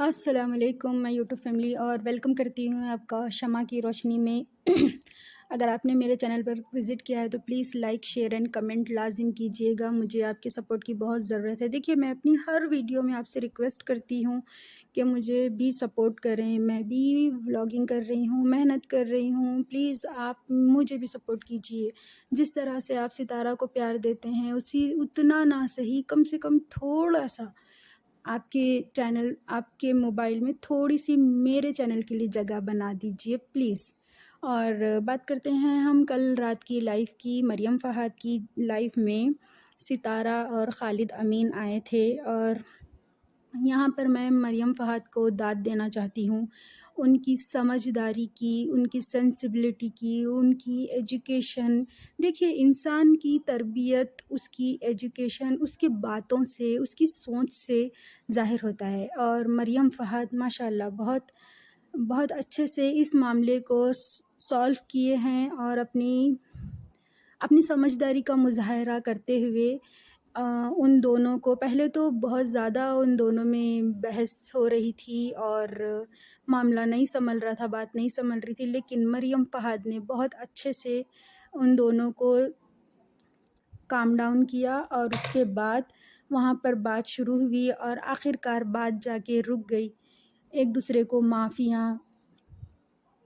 السلام علیکم، میں یوٹیوب فیملی اور ویلکم کرتی ہوں آپ کا شمع کی روشنی میں۔ اگر آپ نے میرے چینل پر وزٹ کیا ہے تو please like share and comment لازم کیجیے گا، مجھے آپ کے سپورٹ کی بہت ضرورت ہے۔ دیکھیے، میں اپنی ہر ویڈیو میں آپ سے ریکویسٹ کرتی ہوں کہ مجھے بھی سپورٹ کریں، میں بھی ولاگنگ کر رہی ہوں، محنت کر رہی ہوں، پلیز آپ مجھے بھی سپورٹ کیجیے۔ جس طرح سے آپ ستارہ کو پیار دیتے ہیں اتنا نہ صحیح، کم سے کم تھوڑا سا آپ کے چینل، آپ کے موبائل میں تھوڑی سی میرے چینل کے لیے جگہ بنا دیجیے پلیز۔ اور بات کرتے ہیں ہم کل رات کی لائف کی، مریم فہد کی لائف میں ستارہ اور خالد امین آئے تھے، اور یہاں پر میں مریم فہد کو داد دینا چاہتی ہوں، ان کی سمجھداری کی، ان کی سینسبلٹی کی، ان کی ایجوکیشن۔ دیکھیے، انسان کی تربیت اس کی ایجوکیشن، اس کی باتوں سے، اس کی سوچ سے ظاہر ہوتا ہے، اور مریم فہد ماشاءاللہ بہت اچھے سے اس معاملے کو سالو کیے ہیں، اور اپنی سمجھداری کا مظاہرہ کرتے ہوئے ان دونوں کو، پہلے تو بہت زیادہ ان دونوں میں بحث ہو رہی تھی اور معاملہ نہیں سنبھل رہا تھا، بات نہیں سنبھل رہی تھی، لیکن مریم فہد نے بہت اچھے سے ان دونوں کو کام ڈاؤن کیا، اور اس کے بعد وہاں پر بات شروع ہوئی اور آخر کار بات جا کے رک گئی، ایک دوسرے کو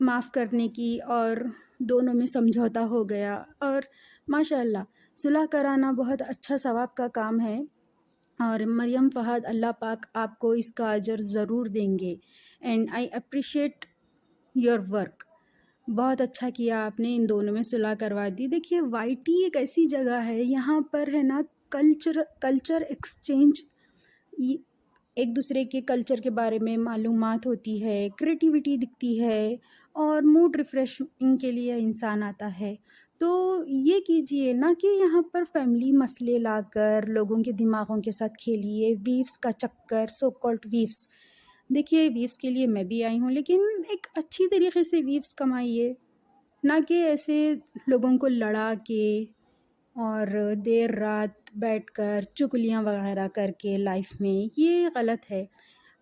معاف کرنے کی، اور دونوں میں سمجھوتا ہو گیا، اور ماشاءاللہ صلح کرانا بہت اچھا ثواب کا کام ہے، اور مریم فہد، اللہ پاک آپ کو اس کا اجر ضرور دیں گے، and I appreciate your work. بہت اچھا کیا آپ نے، ان دونوں میں صلح کروا دی۔ دیکھیے، وائی ٹی ایک ایسی جگہ ہے، یہاں پر ہے نا کلچر ایکسچینج، ایک دوسرے کے کلچر کے بارے میں معلومات ہوتی ہے، کریٹیوٹی دکھتی ہے، اور موڈ ریفریشنگ کے لیے انسان آتا ہے۔ تو یہ کیجئے نہ کہ یہاں پر فیملی مسئلے لا کر لوگوں کے دماغوں کے ساتھ کھیلیے، ویوز کا چکر، سو کالڈ ویوز۔ دیکھیے، ویوز کے لیے میں بھی آئی ہوں، لیکن ایک اچھی طریقے سے ویوز کمائیے، نہ کہ ایسے لوگوں کو لڑا کے اور دیر رات بیٹھ کر چغلیاں وغیرہ کر کے لائف میں، یہ غلط ہے۔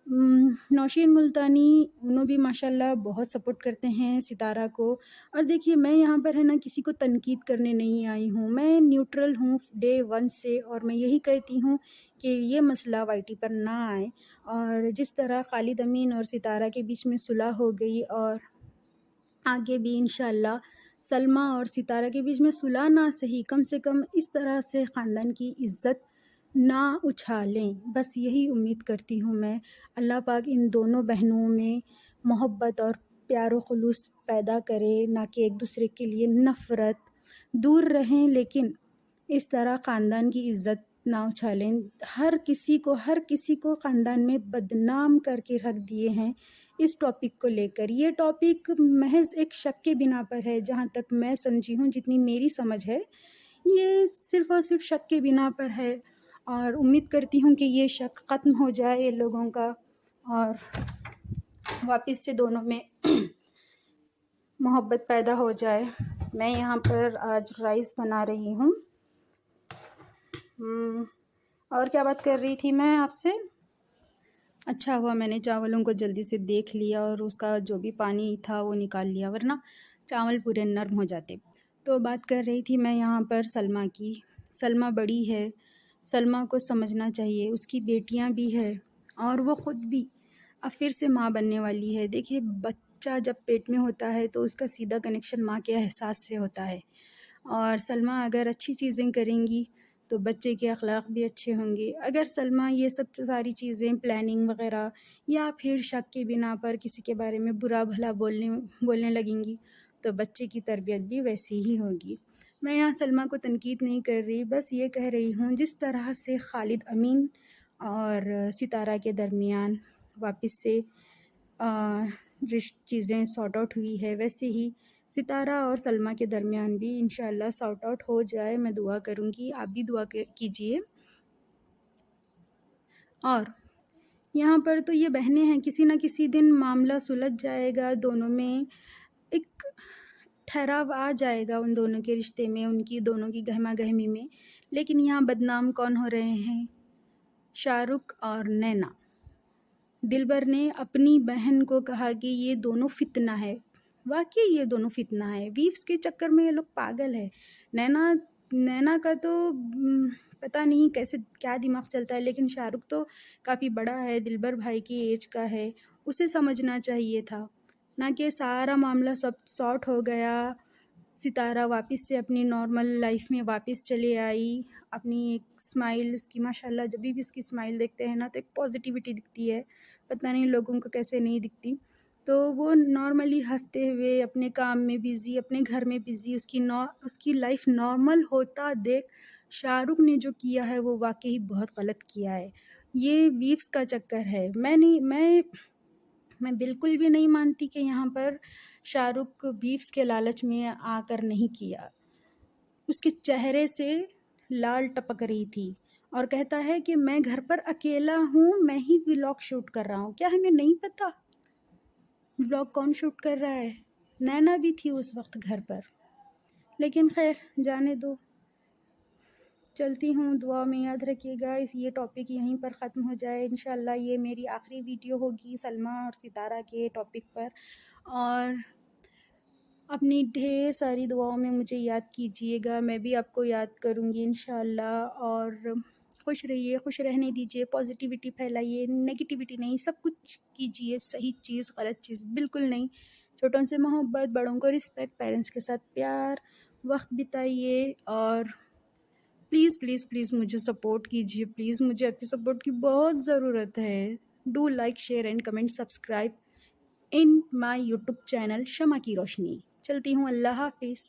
نوشین ملتانی انہوں بھی ماشاءاللہ بہت سپورٹ کرتے ہیں ستارہ کو، اور دیکھیے، میں یہاں پر ہے نا کسی کو تنقید کرنے نہیں آئی ہوں، میں نیوٹرل ہوں ڈے ون سے، اور میں یہی کہتی ہوں کہ یہ مسئلہ وائی ٹی پر نہ آئے، اور جس طرح خالد امین اور ستارہ کے بیچ میں صلح ہو گئی، اور آگے بھی انشاءاللہ سلمیٰ اور ستارہ کے بیچ میں صلح نہ صحیح، کم سے کم اس طرح سے خاندان کی عزت نہ اچھالیں، بس یہی امید کرتی ہوں میں۔ اللہ پاک ان دونوں بہنوں میں محبت اور پیار و خلوص پیدا کرے، نہ کہ ایک دوسرے کے لیے نفرت، دور رہیں لیکن اس طرح خاندان کی عزت نہ اچھالیں۔ ہر کسی کو خاندان میں بدنام کر کے رکھ دیے ہیں اس ٹاپک کو لے کر۔ یہ ٹاپک محض ایک شک کے بنا پر ہے، جہاں تک میں سمجھی ہوں، جتنی میری سمجھ ہے، یہ صرف اور صرف شک کے بنا پر ہے، اور امید کرتی ہوں کہ یہ شک ختم ہو جائے لوگوں کا، اور واپس سے دونوں میں محبت پیدا ہو جائے۔ میں یہاں پر آج رائس بنا رہی ہوں، اور کیا بات کر رہی تھی میں آپ سے؟ اچھا ہوا میں نے چاولوں کو جلدی سے دیکھ لیا اور اس کا جو بھی پانی تھا وہ نکال لیا، ورنہ چاول پورے نرم ہو جاتے۔ تو بات کر رہی تھی میں یہاں پر سلمیٰ کی۔ سلمیٰ بڑی ہے، سلمیٰ کو سمجھنا چاہیے، اس کی بیٹیاں بھی ہے، اور وہ خود بھی اب پھر سے ماں بننے والی ہے۔ دیکھیے، بچہ جب پیٹ میں ہوتا ہے تو اس کا سیدھا کنیکشن ماں کے احساس سے ہوتا ہے، اور سلمیٰ اگر اچھی چیزیں کریں گی تو بچے کے اخلاق بھی اچھے ہوں گے۔ اگر سلمیٰ یہ سب ساری چیزیں پلاننگ وغیرہ یا پھر شک کے بنا پر کسی کے بارے میں برا بھلا بولنے لگیں گی تو بچے کی تربیت بھی ویسی ہی ہوگی۔ میں یہاں سلمیٰ کو تنقید نہیں کر رہی، بس یہ کہہ رہی ہوں جس طرح سے خالد امین اور ستارہ کے درمیان واپس سے چیزیں سارٹ آؤٹ ہوئی ہے، ویسے ہی ستارہ اور سلمیٰ کے درمیان بھی انشاءاللہ سارٹ آؤٹ ہو جائے، میں دعا کروں گی، آپ بھی دعا کیجئے۔ اور یہاں پر تو یہ بہنیں ہیں، کسی نہ کسی دن معاملہ سلجھ جائے گا، دونوں میں ایک ٹھہراو آ جائے گا، ان دونوں کے رشتے میں، ان کی دونوں کی گہما گہمی میں، لیکن یہاں بدنام کون ہو رہے ہیں؟ شاہ رخ اور نینا۔ دلبر نے اپنی بہن کو کہا کہ یہ دونوں فتنہ ہے. واقعی یہ دونوں فتنہ ہے. ویوز کے چکر میں یہ لوگ پاگل ہے. نینا کا تو پتہ نہیں کیسے کیا دماغ چلتا ہے، لیکن شاہ رخ تو کافی بڑا ہے، دلبر بھائی کی ایج کا ہے، اسے سمجھنا چاہیے تھا. نہ کہ سارا معاملہ سب سارٹ ہو گیا، ستارہ واپس سے اپنی نارمل لائف میں واپس چلی آئی. اپنی ایک اسمائل اس کی ماشاء اللہ، جب بھی اس کی اسمائل دیکھتے ہیں نا تو ایک پازیٹیوٹی دکھتی ہے، پتہ نہیں لوگوں کو کیسے نہیں دکھتی. تو وہ نارملی ہنستے ہوئے اپنے کام میں بزی، اپنے گھر میں بزی، اس کی لائف نارمل ہوتا دیکھ شاہ رخ نے جو کیا ہے وہ واقعی بہت غلط کیا ہے. یہ ویوز کا چکر ہے. میں بالکل بھی نہیں مانتی کہ یہاں پر شاہ رخ ویوز کے لالچ میں آ کر نہیں کیا. اس کے چہرے سے لال ٹپک رہی تھی اور کہتا ہے کہ میں گھر پر اکیلا ہوں، میں ہی ولاگ شوٹ کر رہا ہوں. کیا ہمیں نہیں پتا ولاگ کون شوٹ کر رہا ہے؟ نینا بھی تھی اس وقت گھر پر. لیکن خیر جانے دو، چلتی ہوں. دعا میں یاد رکھیے گا. یہ ٹاپک یہیں پر ختم ہو جائے انشاءاللہ. یہ میری آخری ویڈیو ہوگی سلمیٰ اور ستارہ کے ٹاپک پر. اور اپنی ڈھیر ساری دعاؤں میں مجھے یاد کیجیے گا، میں بھی آپ کو یاد کروں گی انشاءاللہ. اور خوش رہیے، خوش رہنے دیجیے، پازیٹیوٹی پھیلائیے، نگیٹیوٹی نہیں. سب کچھ کیجیے، صحیح چیز غلط چیز بالکل نہیں. چھوٹوں سے محبت، بڑوں کو رسپیکٹ، پیرنٹس کے ساتھ پیار، وقت بتائیے. اور پلیز پلیز پلیز مجھے سپورٹ کیجیے. پلیز مجھے آپ کی سپورٹ کی بہت ضرورت ہے. Do like, share and comment, subscribe in my YouTube channel شمع کی روشنی. چلتی ہوں، اللہ حافظ.